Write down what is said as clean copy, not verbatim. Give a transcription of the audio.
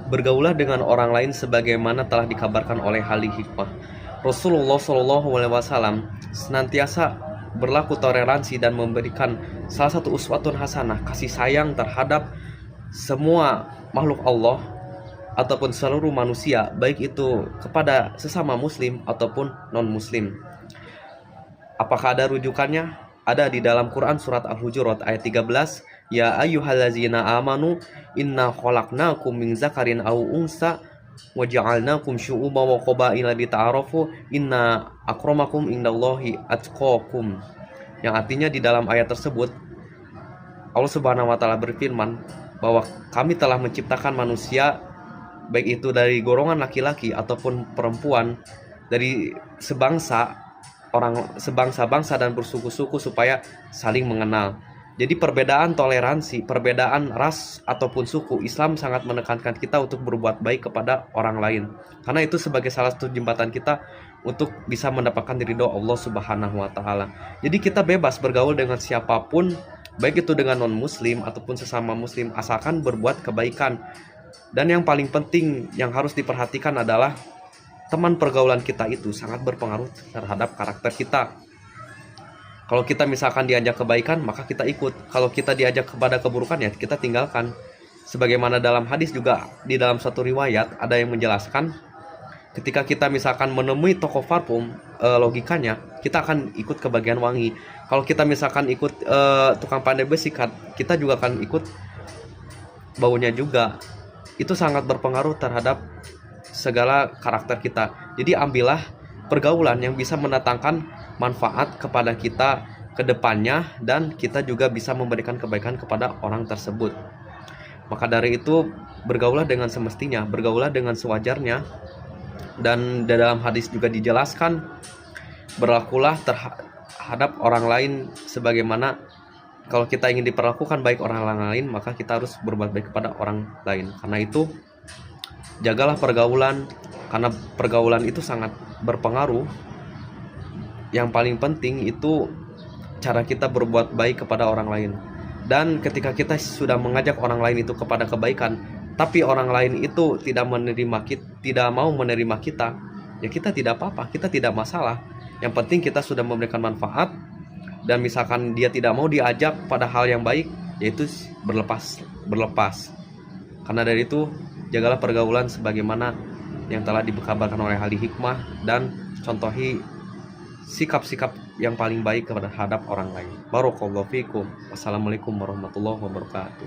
Bergaulah dengan orang lain sebagaimana telah dikabarkan oleh ahli hikmah. Rasulullah Shallallahu Alaihi Wasallam senantiasa berlaku toleransi dan memberikan salah satu uswatun hasanah, kasih sayang terhadap semua makhluk Allah ataupun seluruh manusia, baik itu kepada sesama muslim ataupun non-muslim. Apakah ada rujukannya? Ada di dalam Quran surat Al-Hujurat ayat 13. Ya ayyuhallazina amanu inna khalaqnakum min zakarin aw unsa wa ja'alnakum syu'uban wa qabaila lita'arafu inna akramakum indallahi atqakum. Yang artinya di dalam ayat tersebut Allah Subhanahu wa taala berfirman bahwa kami telah menciptakan manusia baik itu dari golongan laki-laki ataupun perempuan, dari sebangsa-bangsa dan bersuku-suku supaya saling mengenal. Jadi perbedaan toleransi, perbedaan ras ataupun suku, Islam sangat menekankan kita untuk berbuat baik kepada orang lain. Karena itu sebagai salah satu jembatan kita untuk bisa mendapatkan ridho Allah Subhanahu wa taala. Jadi kita bebas bergaul dengan siapapun, baik itu dengan non-muslim ataupun sesama muslim, asalkan berbuat kebaikan. Dan yang paling penting yang harus diperhatikan adalah teman pergaulan kita itu sangat berpengaruh terhadap karakter kita. Kalau kita misalkan diajak kebaikan, maka kita ikut. Kalau kita diajak kepada keburukan, ya kita tinggalkan. Sebagaimana dalam hadis juga, di dalam satu riwayat ada yang menjelaskan, ketika kita misalkan menemui toko parfum, logikanya kita akan ikut ke bagian wangi. Kalau kita misalkan ikut tukang pandai besi, kita juga akan ikut baunya juga. Itu sangat berpengaruh terhadap segala karakter kita. Jadi ambillah pergaulan yang bisa mendatangkan manfaat kepada kita ke depannya, dan kita juga bisa memberikan kebaikan kepada orang tersebut. Maka dari itu, bergaulah dengan semestinya, bergaulah dengan sewajarnya. Dan dalam hadis juga dijelaskan, berlakulah terhadap orang lain sebagaimana kalau kita ingin diperlakukan baik orang lain, maka kita harus berbuat baik kepada orang lain. Karena itu, jagalah pergaulan, karena pergaulan itu sangat berpengaruh. Yang paling penting itu cara kita berbuat baik kepada orang lain. Dan ketika kita sudah mengajak orang lain itu kepada kebaikan, tapi orang lain itu tidak mau menerima kita, ya kita tidak apa-apa, kita tidak masalah. Yang penting kita sudah memberikan manfaat, dan misalkan dia tidak mau diajak pada hal yang baik, yaitu berlepas. Karena dari itu, jagalah pergaulan sebagaimana yang telah dikabarkan oleh ahli hikmah, dan contohi sikap-sikap yang paling baik terhadap orang lain. Barakallahu fikum. Wassalamualaikum warahmatullahi wabarakatuh.